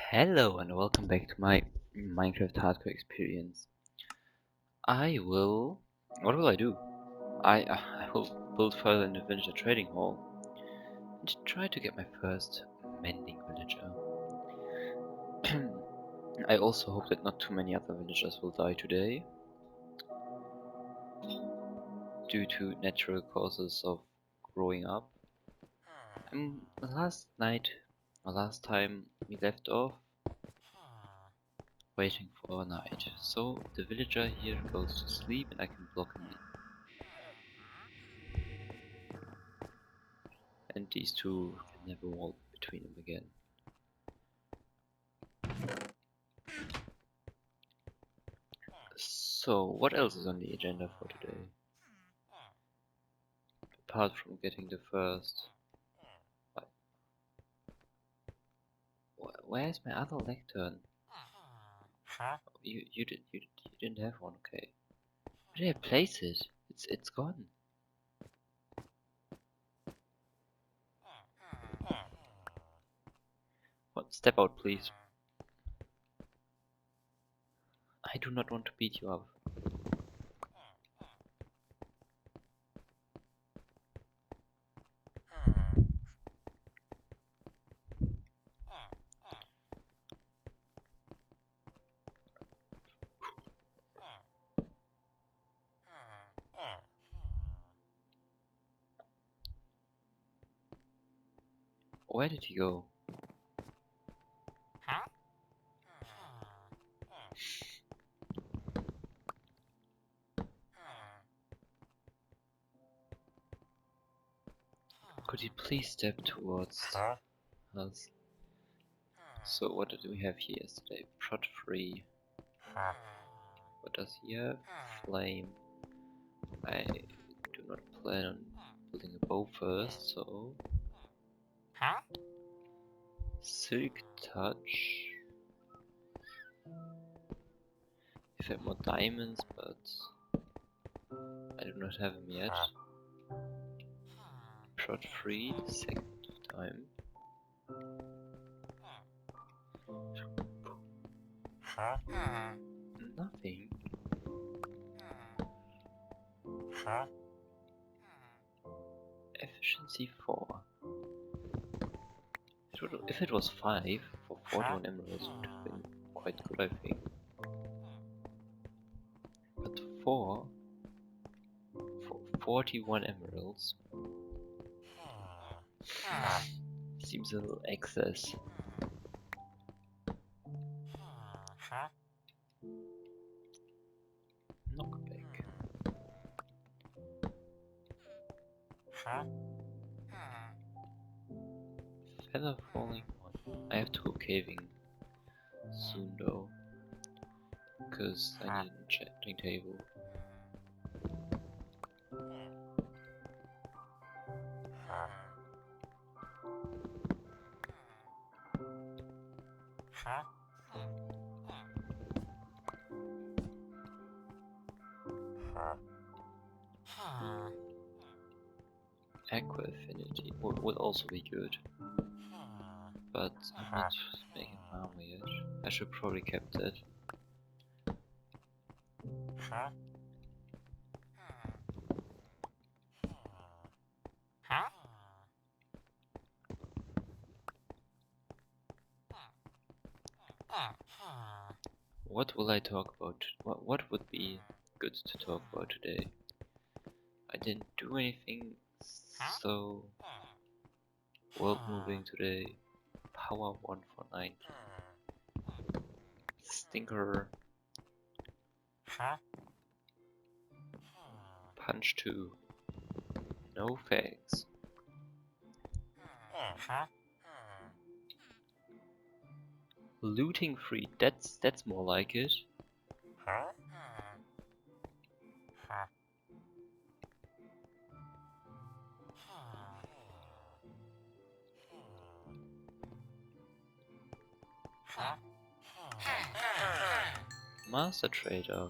Hello and welcome back to my Minecraft hardcore experience. What will I do? I will build further in the villager trading hall and try to get my first mending villager. I also hope that not too many other villagers will die today due to natural causes of growing up. Last time we left off waiting for night. So the villager here goes to sleep and I can block him in. And these two can never walk between them again. So, what else is on the agenda for today? Apart from getting the first... Where's my other lectern? Oh, you didn't have one, okay. Where did I place it? It's gone. What? Step out, please. I do not want to beat you up. Where did he go? Could you please step towards us? So what did we have here yesterday? Prot free. What does he have? Flame. I do not plan on building a bow first, so... Silk touch. If I had more diamonds, but I do not have them yet. Prot free, second time. Nothing. Efficiency 4. If it was 5 for 41 emeralds, it would have been quite good, I think. But 4 for 41 emeralds seems a little excess. Knockback. Feather falling 1. I have to go caving soon though, because I need an enchanting table. Aqua affinity would also be good, but I'm not making armor yet. I should probably kept that. What will I talk about? What would be good to talk about today? I didn't do anything so world moving today. Power 1 for 90. Stinker. Punch 2. No thanks. Looting 3. That's more like it. Master Trader.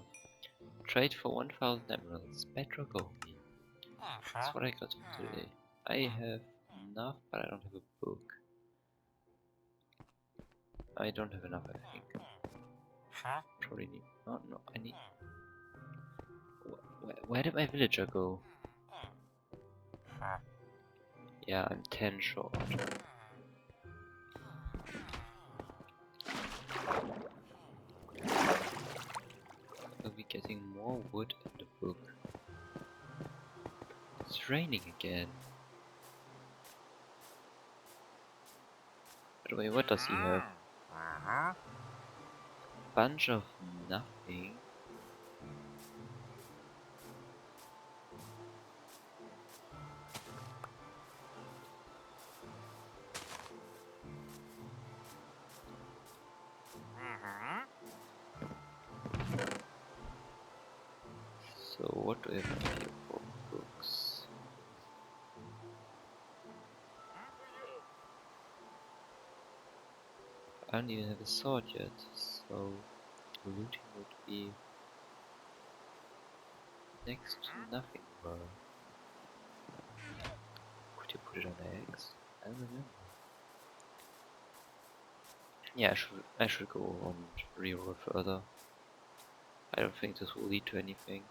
Trade for 1000 emeralds. Bedrock only. That's what I got today. I have enough, but I don't have a book. I don't have enough, I think. Probably need. Oh no, I need. Where did my villager go? Yeah, I'm 10 short. We'll be getting more wood in the book. It's raining again. By the way, what does he have? Bunch of nothing. So what do I have here for books? I don't even have a sword yet, so looting would be next to nothing. Could you put it on eggs? I don't know. Yeah, I should go on reroll further. I don't think this will lead to anything.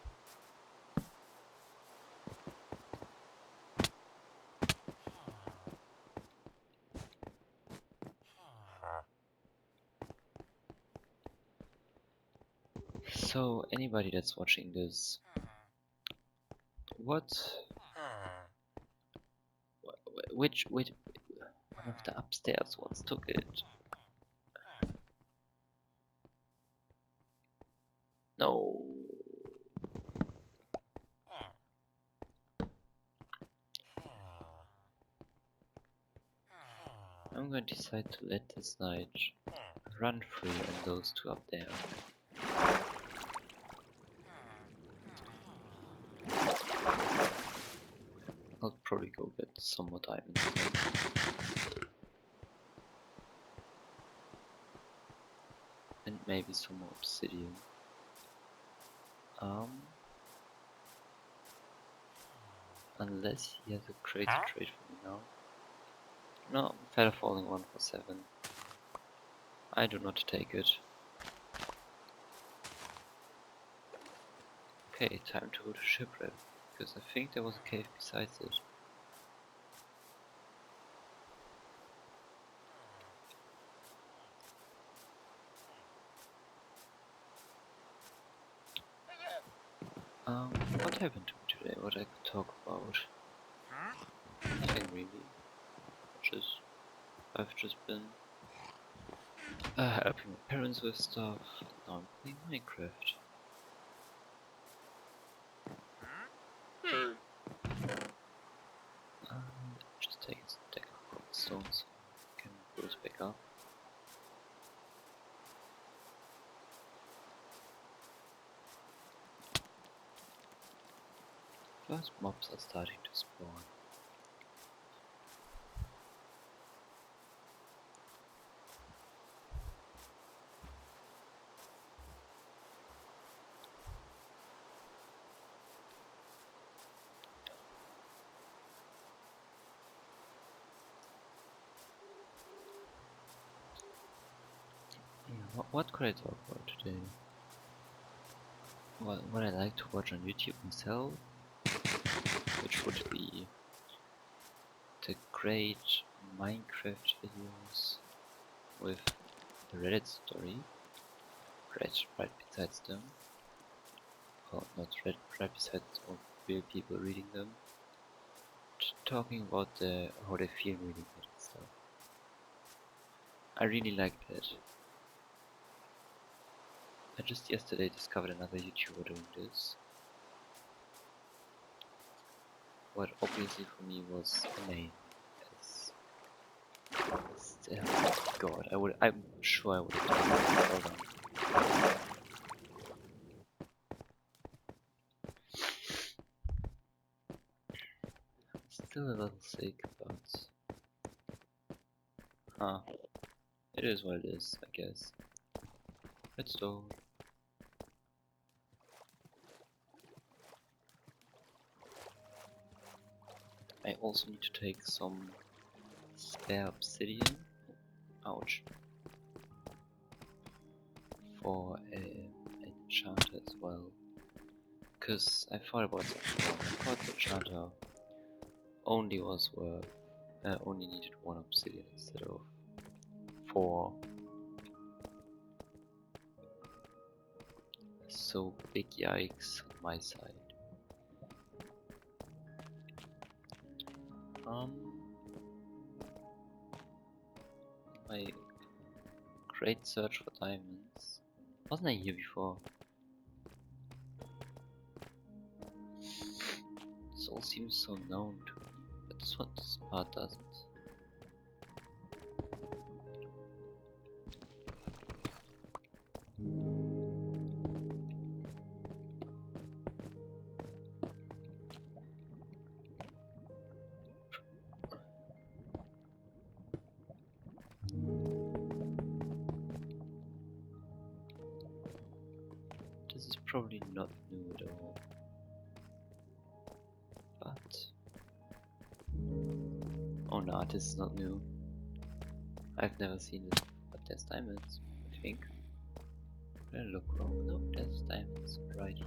So anybody that's watching this, which one of the upstairs ones took it? No. I'm going to decide to let this night run free on those two up there. I'll probably go get some more diamonds. And maybe some more obsidian. Unless he has a crazy trade for me now. No, feather falling 1 for 7. I do not take it. Okay, time to go to shipwreck, because I think there was a cave besides it. What happened to me today? What I could talk about? Nothing really. I've just been helping my parents with stuff. Now I'm playing Minecraft. Just take a stack of cobblestones. Can build back up. First mobs are starting to spawn. What could I talk about today? Well, what I like to watch on YouTube myself, which would be the great Minecraft videos with the Reddit story, right besides them. Well, not right besides all real people reading them. Just talking about how they feel reading it and stuff. I really like that. I just yesterday discovered another YouTuber doing this. What obviously for me was a main. God, I'm sure I would have done that. Well done. Still a little sick, but it is what it is, I guess. Redstone. I also need to take some spare obsidian. Ouch. for an enchanter as well. Because I thought about something wrong. I thought the enchanter only was worth, only needed 1 obsidian instead of 4. So big yikes on my side. My great search for diamonds. Wasn't I here before? This all seems so known to me, but this part doesn't. This is probably not new at all. But oh no, this is not new. I've never seen it, but there's diamonds, I think. Did I look wrong? No, there's diamonds right here.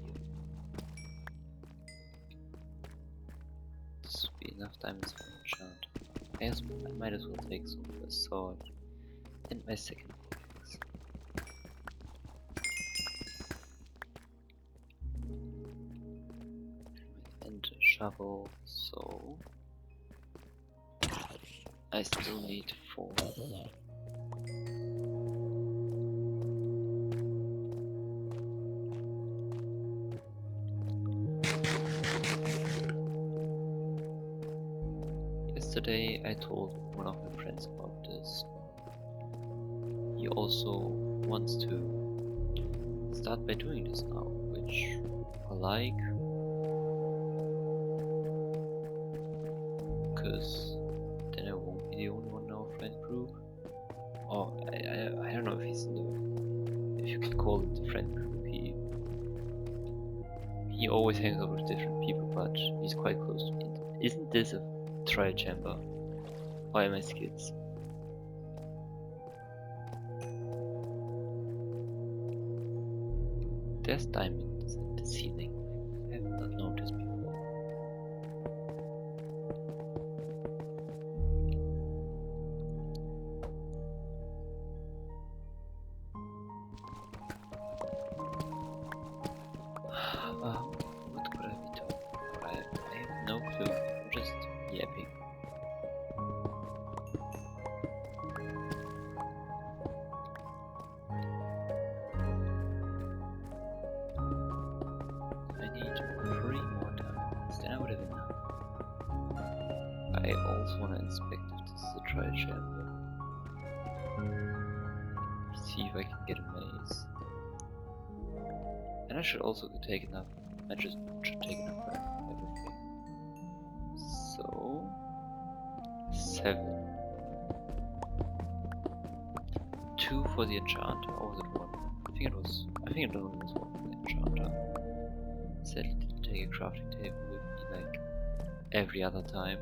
This would be enough diamonds for an enchant. I might as well take some for a sword and my second pickaxe. And a shovel, so I still need 4. Yesterday I told one of my friends about this. He also wants to start by doing this now, which I like, because then I won't be the only one in our friend group. Or I don't know if he's in the, if you can call it the friend group. He always hangs out with different people, but he's quite close to me. Isn't this a trial chamber? Why am I skids? There's diamonds at the ceiling. I have not noticed before. What could I be talking about? I have no clue. I'm just yapping. I need 3 more diamonds, then I would have enough. I also want to inspect if this is a trial chamber. See if I can get a maze. And I should also take enough. I just should take enough for everything. So 7. 2 for the enchanter. Or was it 1? I think it was only 1 for the enchanter. Sadly didn't take a crafting table with me like every other time.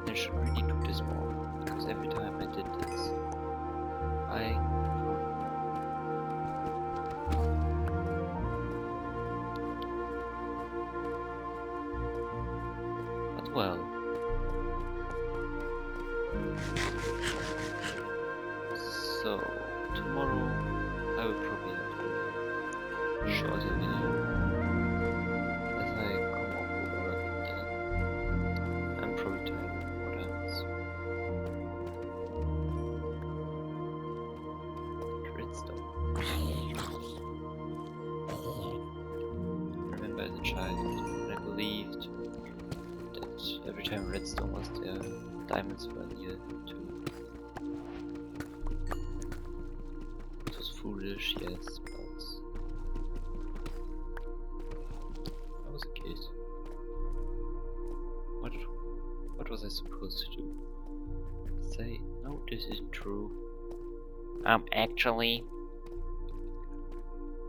I should really do this more, because every time I did this, but well. So, tomorrow I will probably have a shorter video, as I come off of work and then I'm probably tired of more diamonds. Redstone. I remember as a child when I believed that every time redstone was there, diamonds were near too. It was foolish, yes, but I was a kid. through. Actually...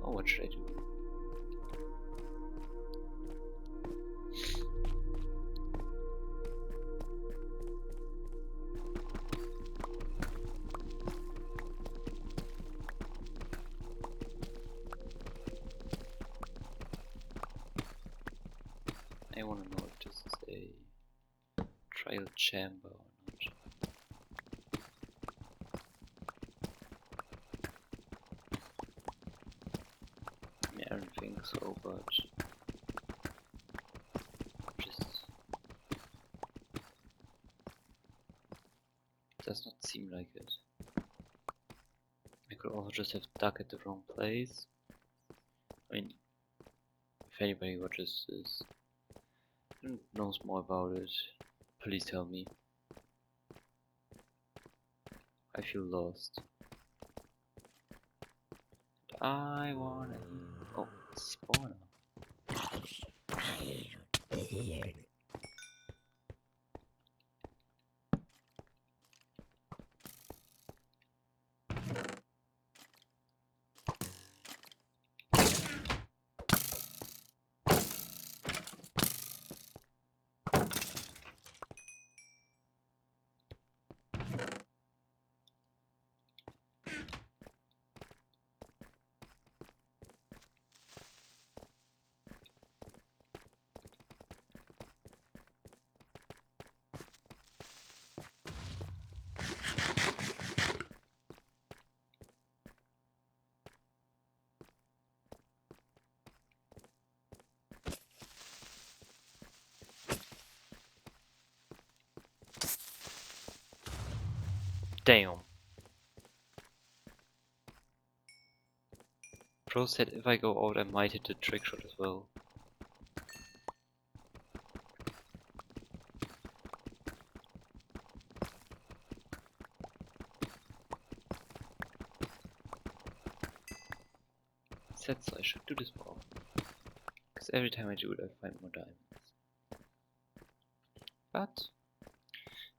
Oh, what should I do? I wanna know if this is a trial chamber or not. I don't think so, but just does not seem like it. I could also just have dug at the wrong place. I mean, if anybody watches this and knows more about it, please tell me. I feel lost. And I wanna eat. Oh, spawner. Damn. Pro said if I go out I might hit the trick shot as well. Said so I should do this more often. Because every time I do it I find more diamonds. But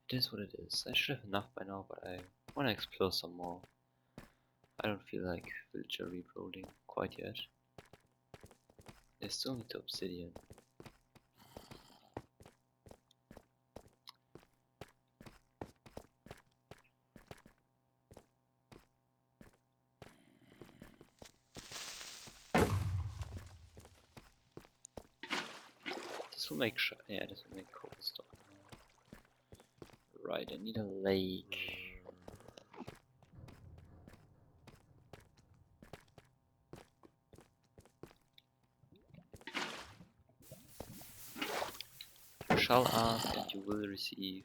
it is what it is. I should have enough by now, but I want to explore some more. I don't feel like villager re-rolling quite yet. I still need the obsidian. This will make yeah, this will make cobblestone. Right, I need a lake. You shall ask and you will receive.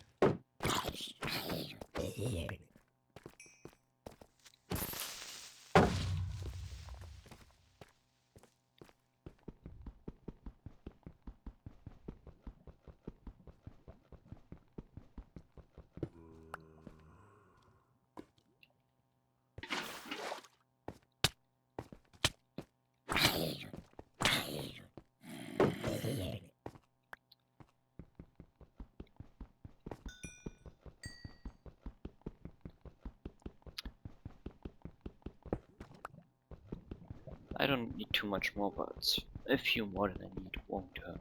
I don't need too much more, but a few more than I need won't hurt.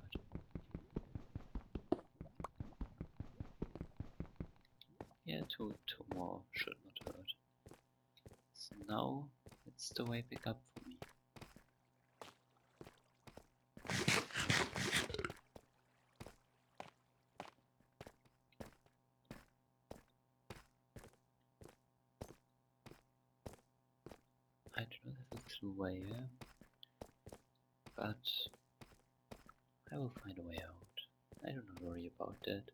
Yeah, two more should not hurt. So now it's the way back up for me. I do not have a clue where I am, but I will find a way out. I do not worry about that.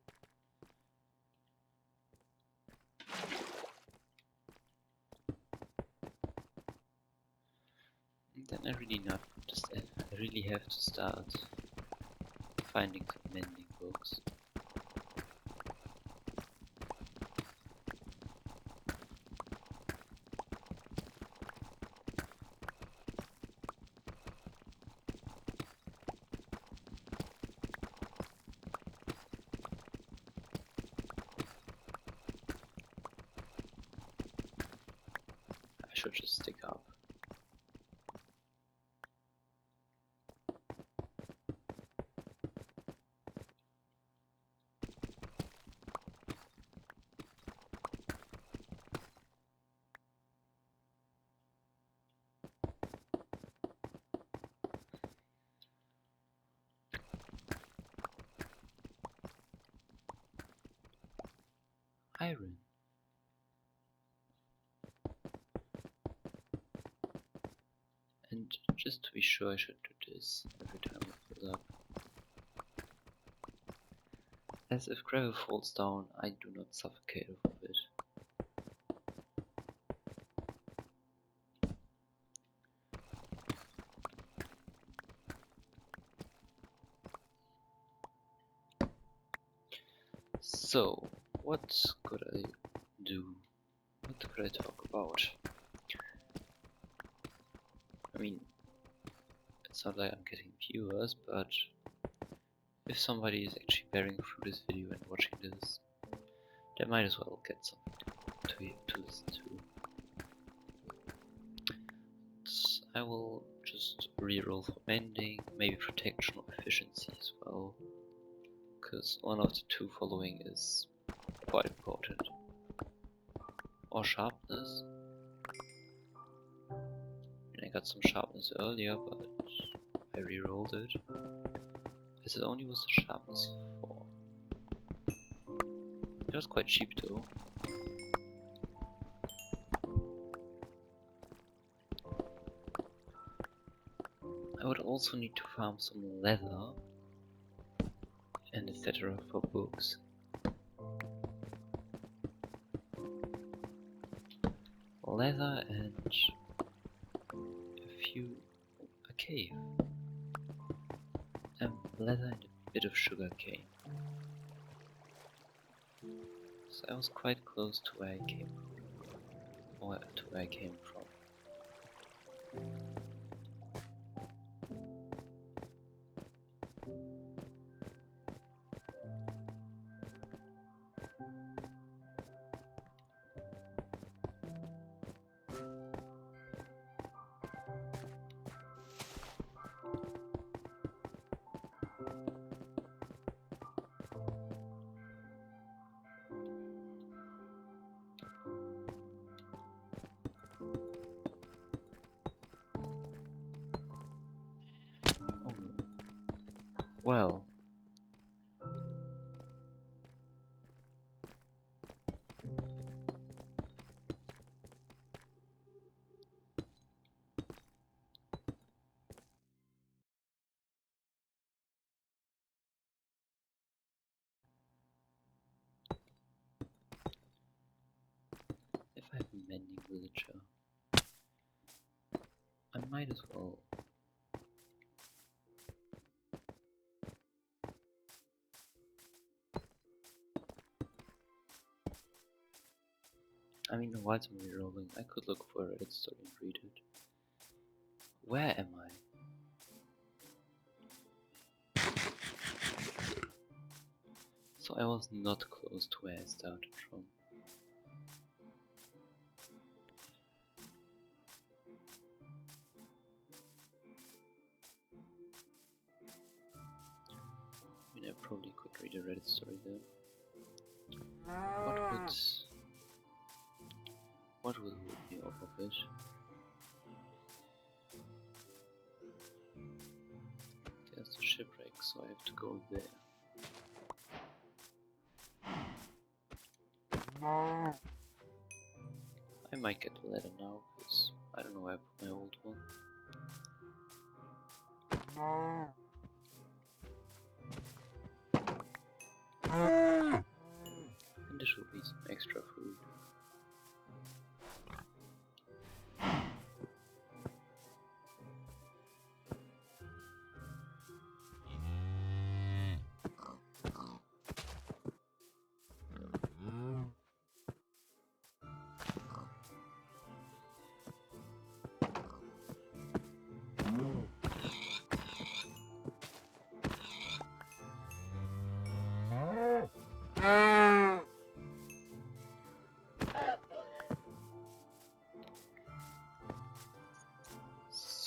And then I really have to start finding some mending books. should just stick up. Iron. And just to be sure, I should do this every time I fill up. As if gravel falls down, I do not suffocate off of it. So, what could I do? What could I talk about? I mean, it's not like I'm getting viewers, but if somebody is actually bearing through this video and watching this, they might as well get something to listen to. I will just reroll for mending, maybe protection or efficiency as well, because one of the two following is quite important. Or sharpness. I got some sharpness earlier, but I rerolled it. As it only was the sharpness 4. It was quite cheap though. I would also need to farm some leather and etc. for books. Leather and a cave. Leather and a bit of sugar cane. So I was quite close to where I came from. Or to where I came from. Well, if I have a Mending Villager, I might as well. I mean, whilst I'm rerolling, I could look for a Reddit story and read it. Where am I? So I was not close to where I started from. I mean, I probably could read a Reddit story there. What would hold me off of it? There's the shipwreck, so I have to go there. I might get the ladder now, because I don't know where I put my old one. And this will be some extra food.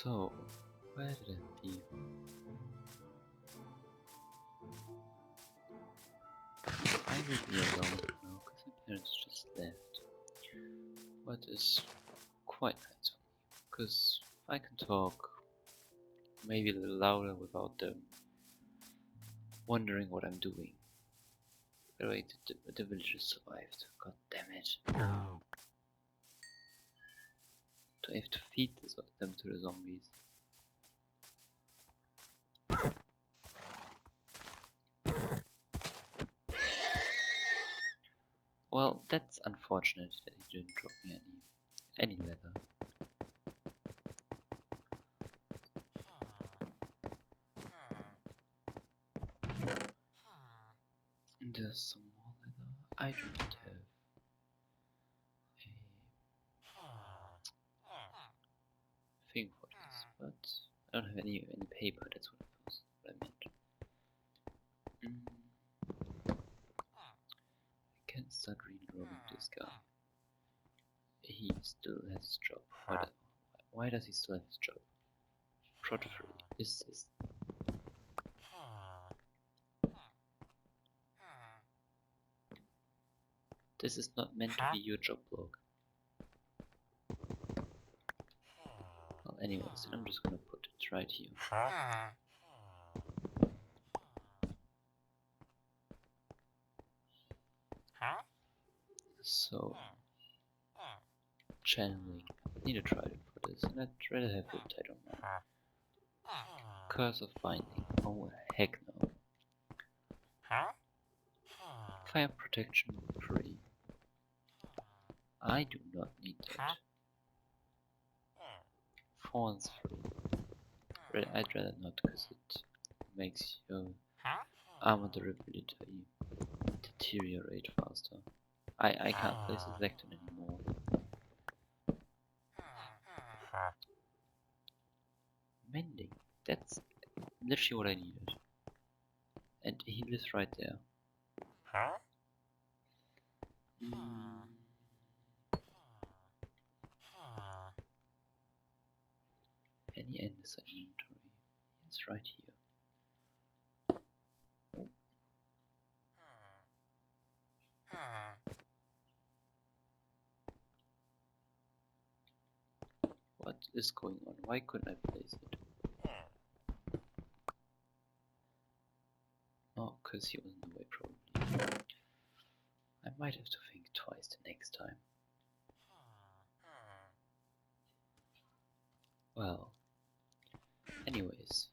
So, where did I leave? I will be alone now because my parents just left. What is quite nice for me, because I can talk maybe a little louder without them wondering what I'm doing. By the way, the villagers survived. God damn it. No. Do I have to feed them to the zombies? Well, that's unfortunate that he didn't drop me any leather. And there's some more leather. I do not have a thing for this, but I don't have any paper. That's what I meant. I can start regrowing this guy. He still has his job. Why does he still have his job? Protofree is this. This is not meant to be your job log. Well, anyways, I'm just gonna put it right here. So, channeling. I need to try it for this, and I'd rather have it, I don't know. Curse of Binding. Oh, heck no. Fire protection 3. I do not need that. Thorns 3. I'd rather not, because it makes your armor durability deteriorate faster. I can't place a Vector anymore. Mending. That's literally what I needed. And he lives right there. Any endless inventory. It's right here. What is going on? Why couldn't I place it? Oh, because he was in the way, probably. I might have to think twice the next time. Well, anyways.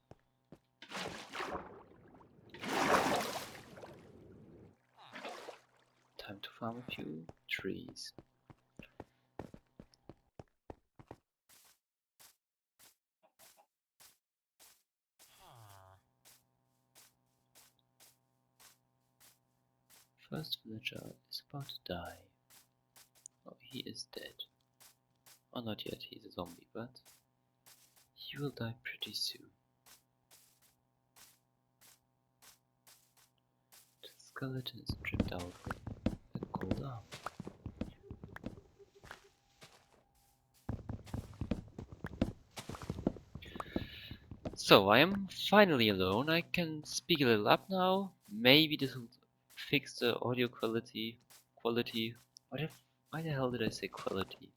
Time to farm a few trees. First villager is about to die. Oh, he is dead. Oh, not yet, he's a zombie, but he will die pretty soon. The skeleton is tripped out with a gold arm. So, I am finally alone. I can speak a little up now. Maybe this will fix the audio quality. Why the hell did I say quality?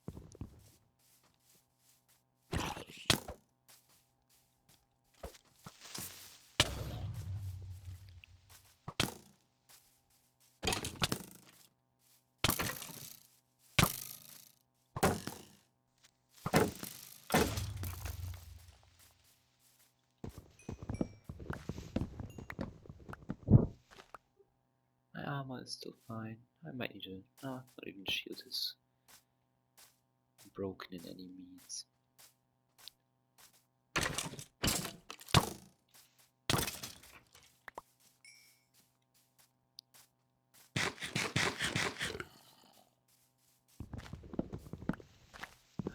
My armor is still fine. I might need to. No, not even shield is broken in any means.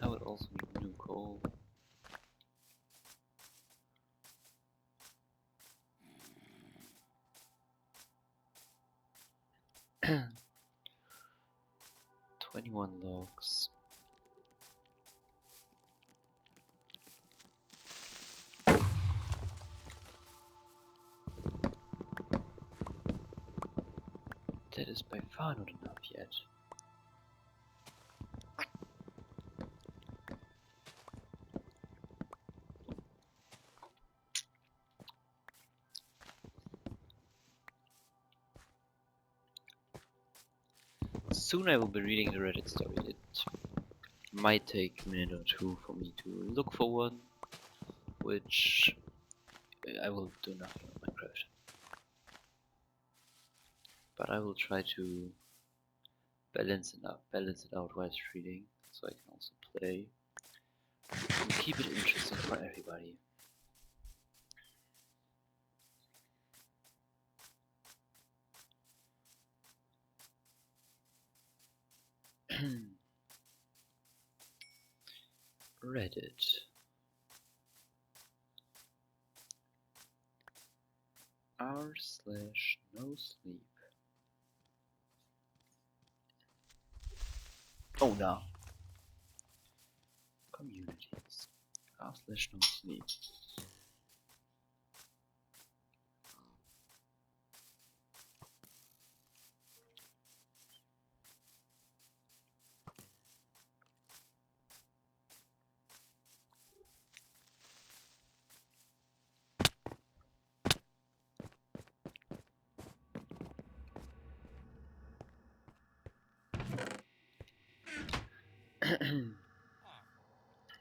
I would also need new coal. $21 logs. is by far not enough yet. Soon I will be reading the Reddit story. It might take a minute or two for me to look for one, which I will do nothing on Minecraft. But I will try to balance it out while reading, so I can also play and keep it interesting for everybody. Reddit. r/no sleep. Oh no. Communities. r/no sleep.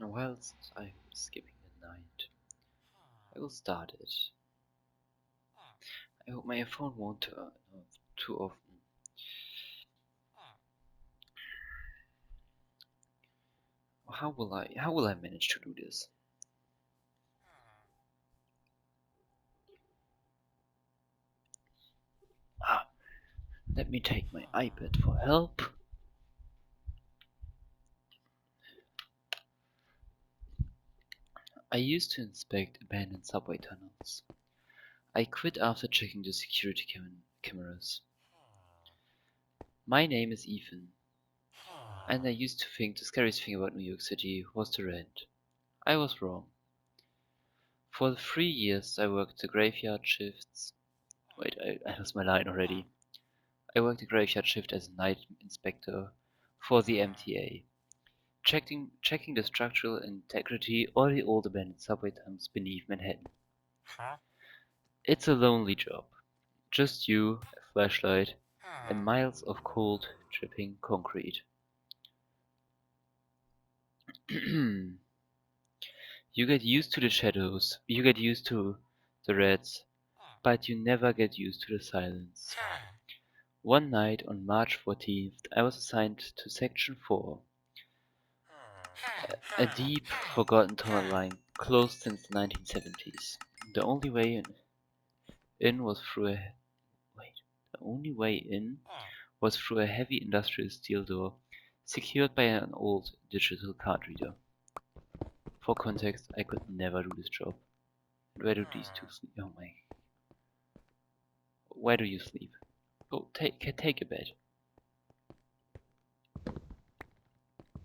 Whilst I'm skipping the night, I will start it. I hope my phone won't turn off too often. How will I manage to do this? Let me take my iPad for help. I used to inspect abandoned subway tunnels. I quit after checking the security cameras. My name is Ethan, and I used to think the scariest thing about New York City was the rent. I was wrong. For the 3 years I worked the graveyard shifts. Wait, I lost my line already. I worked the graveyard shift as a night inspector for the MTA, checking the structural integrity of the old abandoned subway tunnels beneath Manhattan. It's a lonely job. Just you, a flashlight, and miles of cold, dripping concrete. You get used to the shadows, you get used to the rats, but you never get used to the silence. One night on March 14th, I was assigned to Section 4, a deep, forgotten tunnel line closed since the 1970s. The only way in was through a The only way in was through a heavy industrial steel door secured by an old digital card reader. For context, I could never do this job. Where do these two sleep? Oh my. Where do you sleep? Oh, take a bed.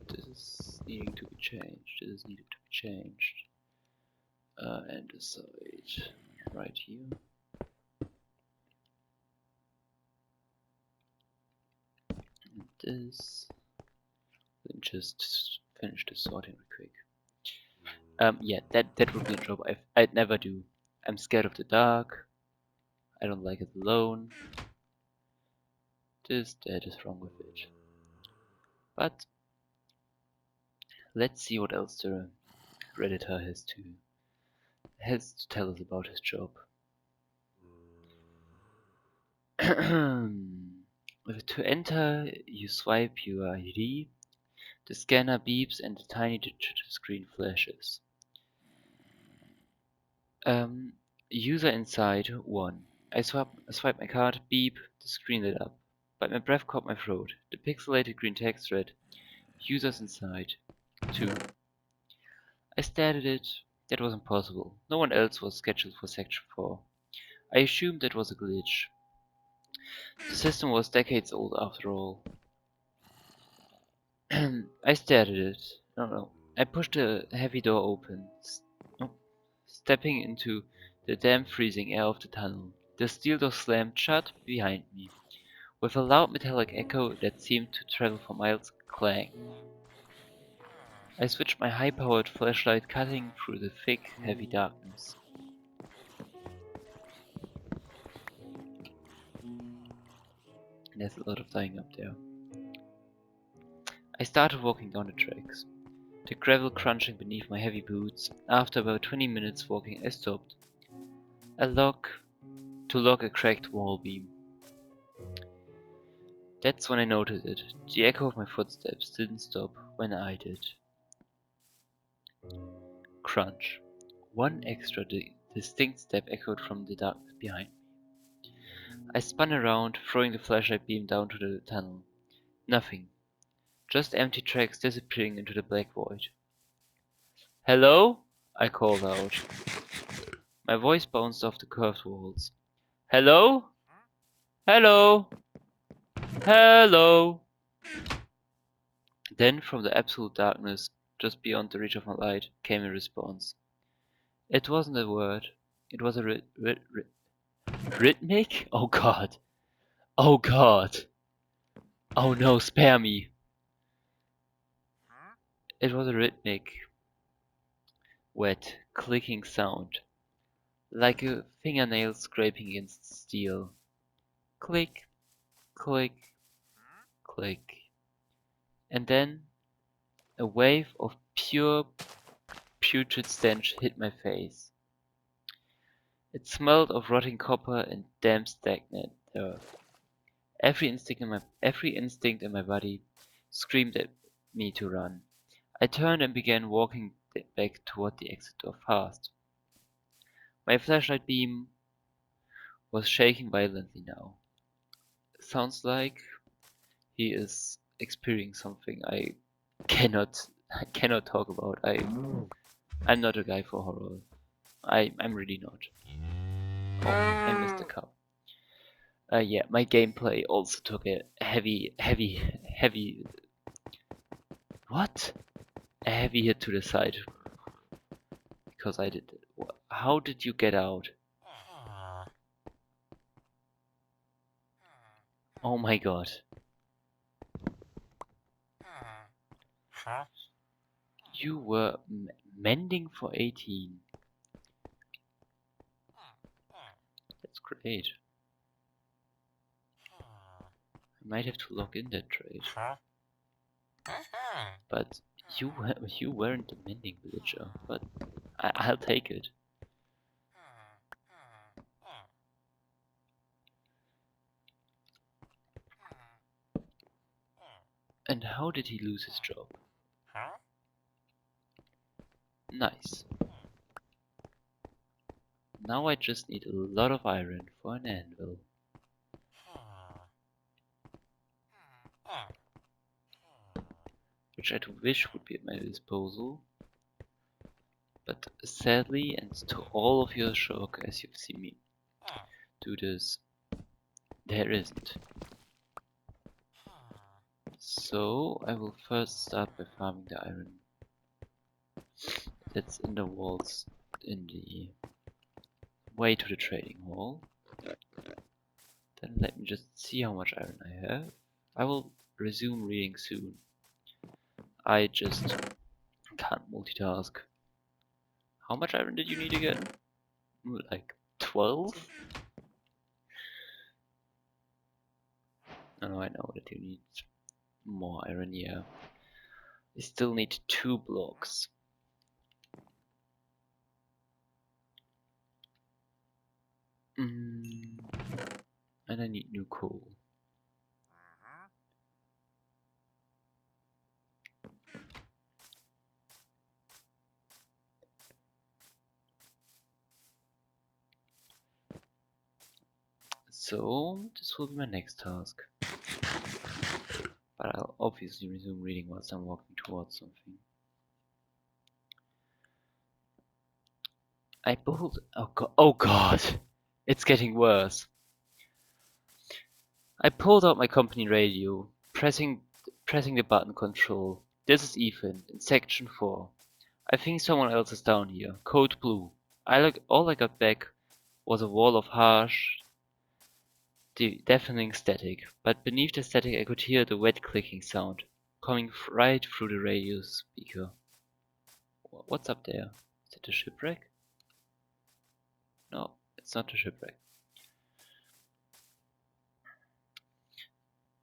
This is needing to be changed. This is needed to be changed. And decide right here. And this. Then just finish the sorting real quick. Yeah, that would be a job I'd never do. I'm scared of the dark. I don't like it alone. That is wrong with it. But let's see what else the Redditor has to tell us about his job. To enter, you swipe your ID. The scanner beeps and the tiny digital screen flashes. User inside 1. I swipe my card, beep, the screen lit up. But my breath caught my throat. The pixelated green text read, Users inside 2. I stared at it. That was impossible. No one else was scheduled for Section 4. I assumed that was a glitch. The system was decades old after all. I stared at it. No. I pushed the heavy door open, stepping into the damp freezing air of the tunnel. The steel door slammed shut behind me. with a loud metallic echo that seemed to travel for miles. Clang. I switched my high-powered flashlight, cutting through the thick, heavy darkness. There's a lot of dying up there. I started walking down the tracks, the gravel crunching beneath my heavy boots. After about 20 minutes walking, I stopped. To log a cracked wall beam. That's when I noticed it. The echo of my footsteps didn't stop when I did. Crunch. One extra distinct step echoed from the darkness behind me. I spun around, throwing the flashlight beam down to the tunnel. Nothing. Just empty tracks disappearing into the black void. Hello? I called out. My voice bounced off the curved walls. Hello? Hello? Hello? Then, from the absolute darkness, just beyond the reach of my light, came a response. It wasn't a word. It was a rhythmic? Oh god. Oh god. Oh no, spare me. It was a rhythmic, wet, clicking sound, like a fingernail scraping against steel. Click, click, click. And then a wave of pure, putrid stench hit my face. It smelled of rotting copper and damp stagnant earth. Every instinct in my body screamed at me to run. I turned and began walking back toward the exit door fast. My flashlight beam was shaking violently now. Sounds like he is experiencing something I cannot talk about. I'm not a guy for horror. I'm really not. Oh, I missed a cup. Yeah, my gameplay also took a heavy what? A heavy hit to the side. Because I did. How did you get out? Oh my god. You were mending for 18. That's great. I might have to log in that trade. But you weren't a Mending Villager, but I'll take it. And how did he lose his job? Nice. Now I just need a lot of iron for an anvil. Which I do wish would be at my disposal. But sadly, and to all of your shock as you've seen me do this, there isn't. So I will first start by farming the iron that's in the walls in the way to the trading hall. Then let me just see how much iron I have. I will resume reading soon. I just can't multitask. How much iron did you need again? Like 12? Oh, I know that you need more iron, yeah. You still need 2 blocks. And I need new coal. So, this will be my next task. But I'll obviously resume reading whilst I'm walking towards something. I pulled. Oh god! It's getting worse. I pulled out my company radio, pressing the button control. This is Ethan, in section 4. I think someone else is down here. Code blue. All I got back was a wall of harsh, deafening static, but beneath the static I could hear the wet clicking sound, coming right through the radio speaker. What's up there? Is it a shipwreck? No, it's not a shipwreck.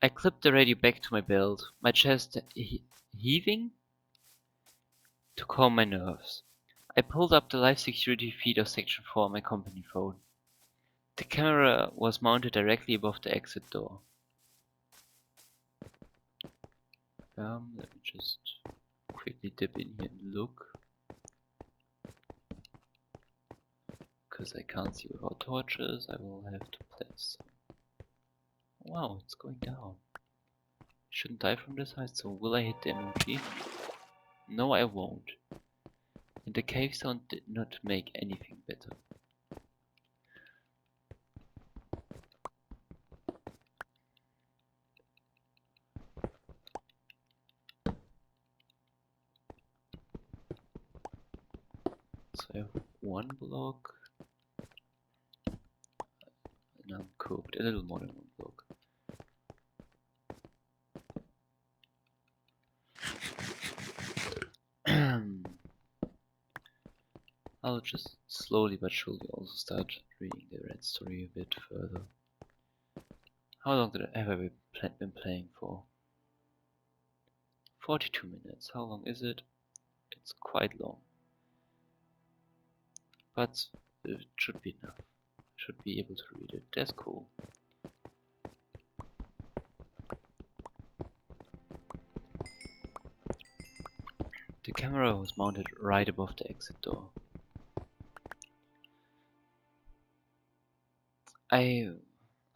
I clipped the radio back to my belt, my chest heaving to calm my nerves. I pulled up the live security feed of Section 4 on my company phone. The camera was mounted directly above the exit door. Let me just quickly dip in here and look. Because I can't see without torches, I will have to place some. Wow, it's going down. Shouldn't die from this height, so will I hit the emoji? No, I won't. And the cave sound did not make anything better. So I have one block. And I'm cooked. A little more than one block. I'll just slowly but surely also start reading the red story a bit further. How long have I been playing for? 42 minutes. How long is it? It's quite long. But it should be enough. Should be able to read it. That's cool. The camera was mounted right above the exit door. I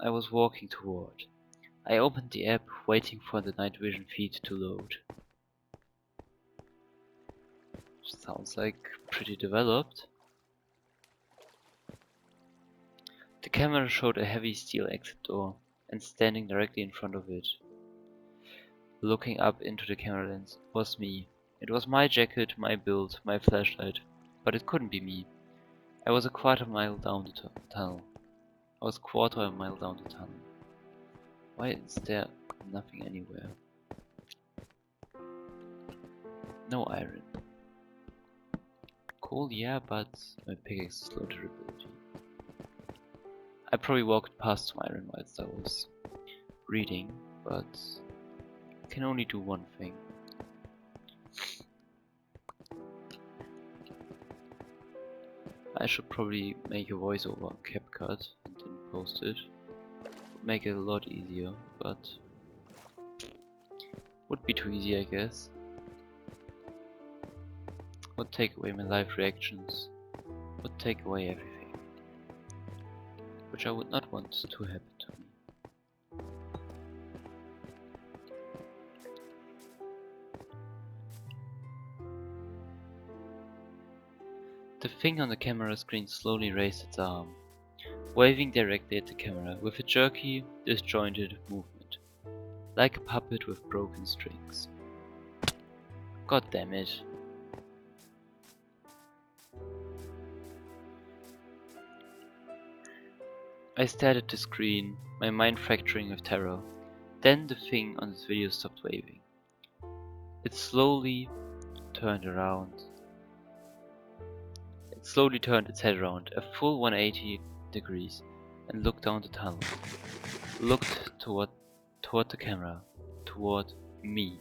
was walking toward. I opened the app, waiting for the night vision feed to load. Sounds like pretty developed. The camera showed a heavy steel exit door, and standing directly in front of it, looking up into the camera lens, was me. It was my jacket, my build, my flashlight, but it couldn't be me. I was a quarter mile down the tunnel. Why is there nothing anywhere? No iron. Cool, yeah, but my pickaxe is low durability. I probably walked past some iron whilst I was reading, but I can only do one thing. I should probably make a voiceover on CapCut and then post it. Would make it a lot easier, but would be too easy, I guess. Would take away my live reactions. Would take away everything, which I would not want to happen to me. The thing on the camera screen slowly raised its arm, waving directly at the camera with a jerky, disjointed movement, like a puppet with broken strings. God damn it. I stared at the screen, my mind fracturing with terror. Then the thing on this video stopped waving. It slowly turned its head around, a full 180 degrees, and looked down the tunnel. Looked toward the camera, toward me.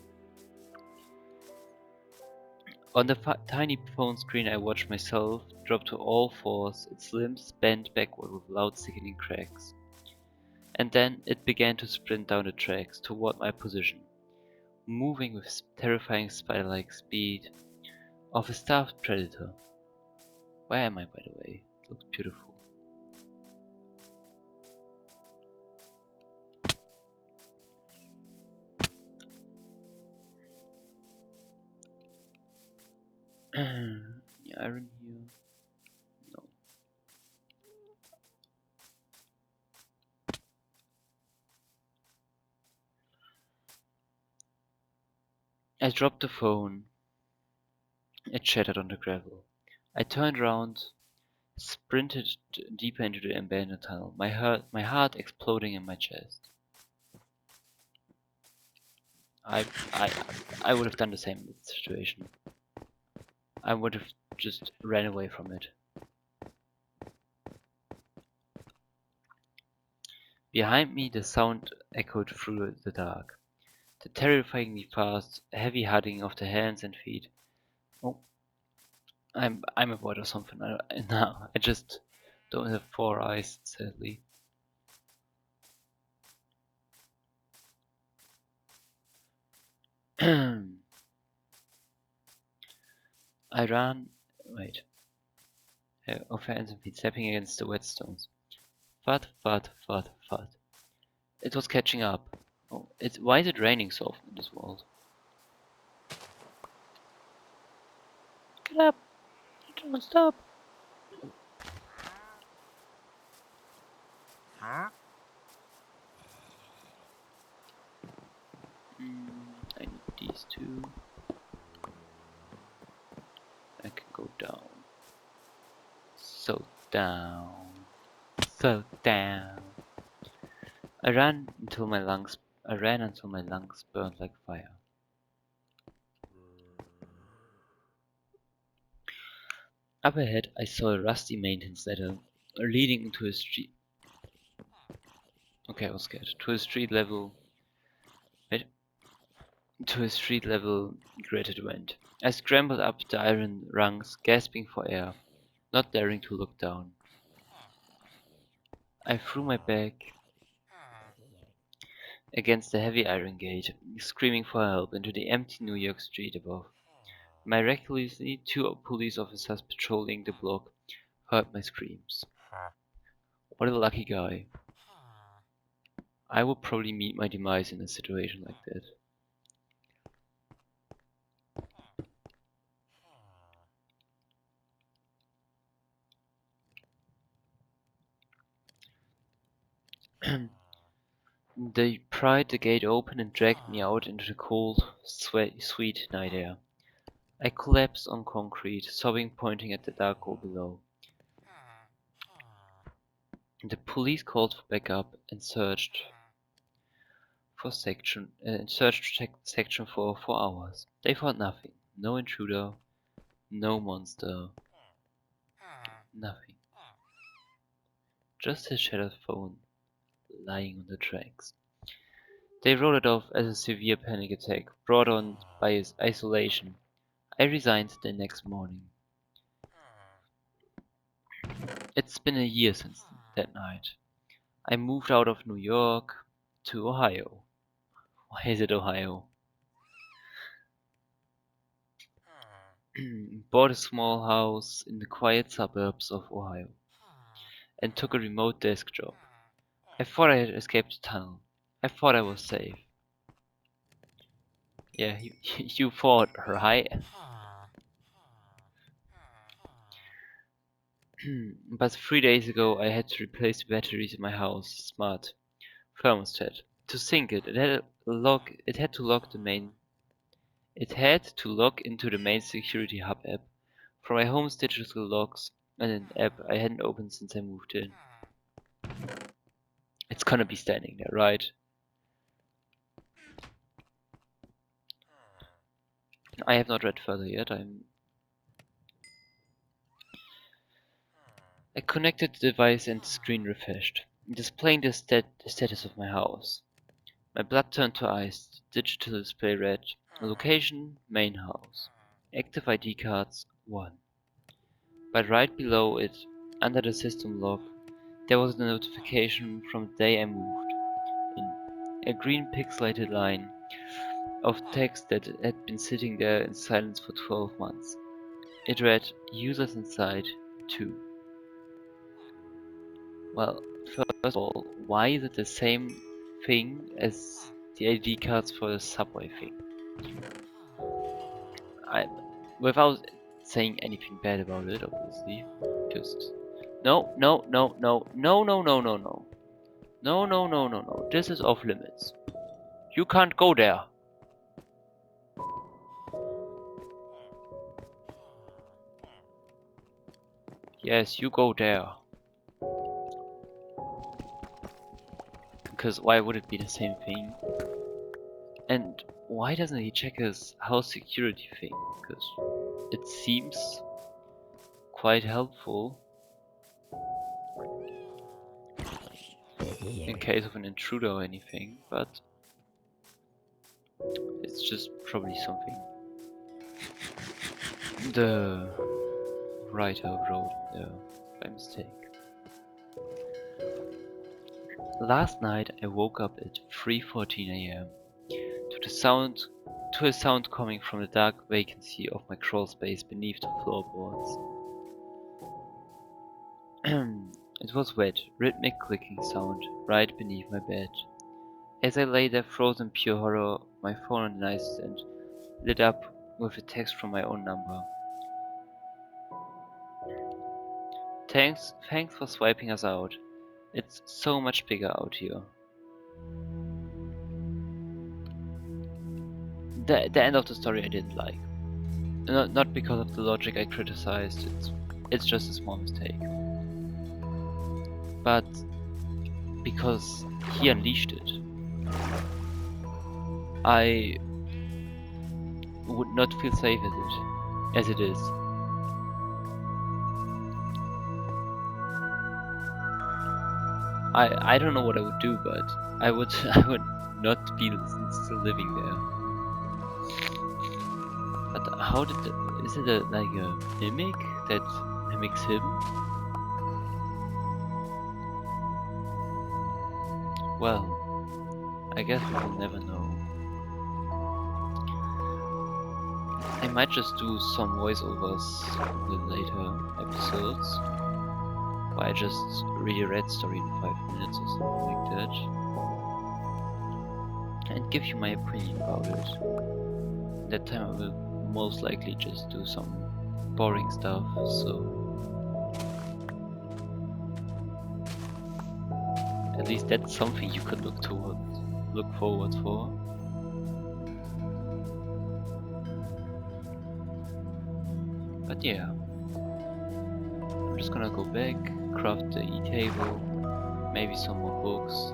On the tiny phone screen I watched myself drop to all fours, its limbs bent backward with loud sickening cracks. And then it began to sprint down the tracks toward my position, moving with terrifying spider-like speed of a starved predator. Where am I, by the way? It looks beautiful. Any iron here? No. I dropped the phone. It shattered on the gravel. I turned around sprinted deeper into the abandoned tunnel, my heart exploding in my chest. I would have done the same in this situation. I would have just ran away from it. Behind me, the sound echoed through the dark. The terrifyingly fast, heavy huddling of the hands and feet. Oh, I'm a boy or something. No, I just don't have 4 eyes, sadly. I ran. Wait. Of hands and feet slapping against the wet stones. Thud, thud, thud, thud. It was catching up. Oh, why is it raining so often in this world? Get up! Don't stop! I need these two. I can go down. So down. So down. I ran until my lungs burned like fire. Up ahead, I saw a rusty maintenance ladder leading into a street. Okay, I was scared. To a street level. Wait. To a street level grid it went. I scrambled up the iron rungs, gasping for air, not daring to look down. I threw my back against the heavy iron gate, screaming for help into the empty New York street above. Miraculously, 2 police officers patrolling the block heard my screams. What a lucky guy. I would probably meet my demise in a situation like that. They pried the gate open and dragged me out into the cold, sweet night air. I collapsed on concrete, sobbing, pointing at the dark hole below. The police called for backup and searched section for 4 hours. They found nothing. No intruder, no monster, nothing. Just a shattered phone lying on the tracks. They wrote it off as a severe panic attack brought on by isolation. I resigned the next morning. It's been a year since that night. I moved out of New York to Ohio. Why is it Ohio? Bought a small house in the quiet suburbs of Ohio and took a remote desk job. I thought I had escaped the tunnel. I thought I was safe. Yeah, you thought, right? But 3 days ago I had to replace the batteries in my house smart thermostat. To sync it, it had to log into the main security hub app from my home's digital logs and an app I hadn't opened since I moved in. It's gonna be standing there, right? I have not read further yet. I connected the device and the screen refreshed, displaying the status of my house. My blood turned to ice. Digital display read: location, main house. Active ID cards, 1. But right below it, under the system log, there was a notification from the day I moved in. A green pixelated line of text that had been sitting there in silence for 12 months. It read: users inside, 2. Well, first of all, why is it the same thing as the ID cards for the subway thing? Without saying anything bad about it, obviously, just no, no, no, no, no, no, no, no, no, no, no, no, no, no. This is off limits. You can't go there. Yes, you go there. Because why would it be the same thing? And why doesn't he check his house security thing? Because it seems quite helpful in case of an intruder or anything, but it's just probably something the writer wrote there by mistake. Last night I woke up at 3:14 AM to a sound coming from the dark vacancy of my crawl space beneath the floorboards. It was wet, rhythmic clicking sound right beneath my bed. As I lay there frozen pure horror, my phone on the nightstand lit up with a text from my own number. Thanks for swiping us out. It's so much bigger out here. The end of the story I didn't like. Not because of the logic I criticized, it's just a small mistake. But because he unleashed it. I would not feel safe as it is. I don't know what I would do, but I would not be still living there. But how is it like a mimic that mimics him? Well, I guess we will never know. I might just do some voiceovers in the later episodes. Or I just read a red story in 5 minutes or something like that. And give you my opinion about it. That time I will most likely just do some boring stuff, so at least that's something you could look forward for. But yeah, I'm just gonna go back, craft the e-table, maybe some more books,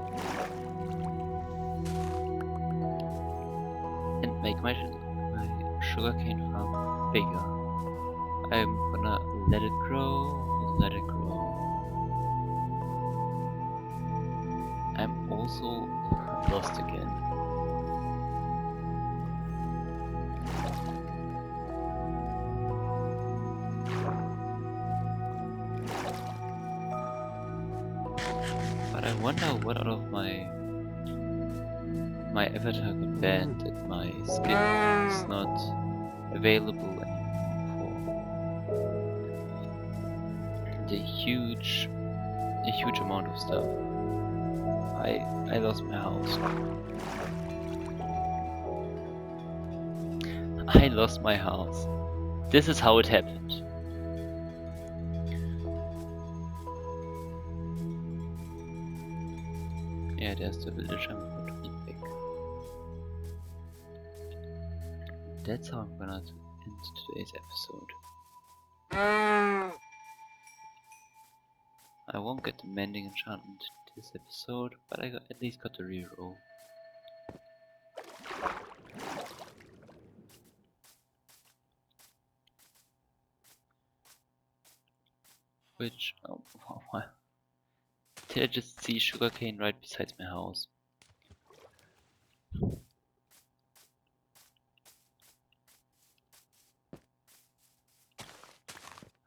and make my sugarcane farm bigger. I'm gonna let it grow, let it grow. I'm also lost again. But I wonder what out of my avatar got banned that my skin is not available anymore for the huge amount of stuff. I lost my house. I lost my house. This is how it happened. Yeah, there's the village I'm going to be back. That's how I'm gonna end today's episode. I won't get the mending enchantment this episode, but I at least got the reroll. Which, oh, wow. Did I just see sugarcane right beside my house?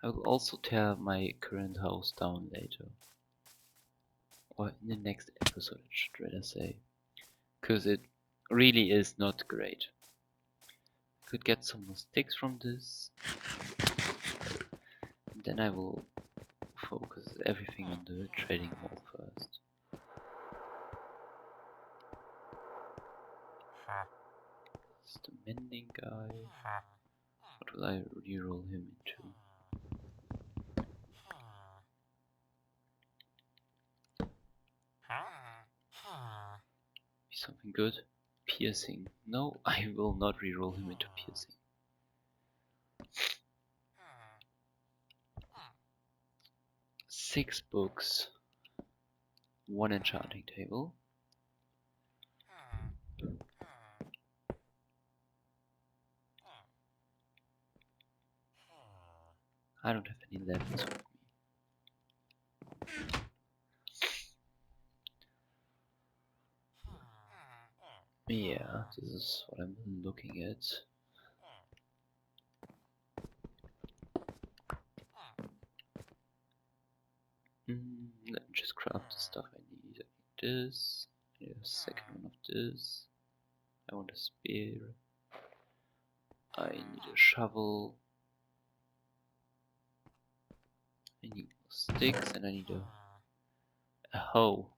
I will also tear my current house down later. Or in the next episode, I should rather say. Because it really is not great. Could get some more sticks from this. And then I will focus everything on the trading hall first. It's the mending guy. What will I reroll him into? Be something good. Piercing. No, I will not reroll him into piercing. 6 books, 1 enchanting table. I don't have any levels with me. Yeah, this is what I'm looking at. Let me just craft the stuff I need. I need this. I need a second one of this. I want a spear. I need a shovel. I need sticks and I need a hoe.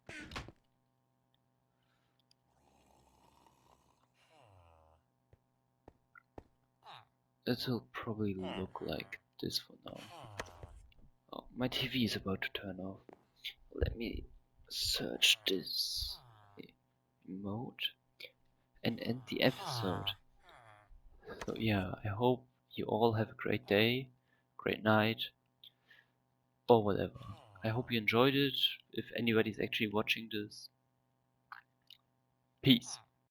That will probably look like this for now. Oh, my TV is about to turn off. Let me search this mode and end the episode. So yeah, I hope you all have a great day, great night, or whatever. I hope you enjoyed it, if anybody's actually watching this. Peace.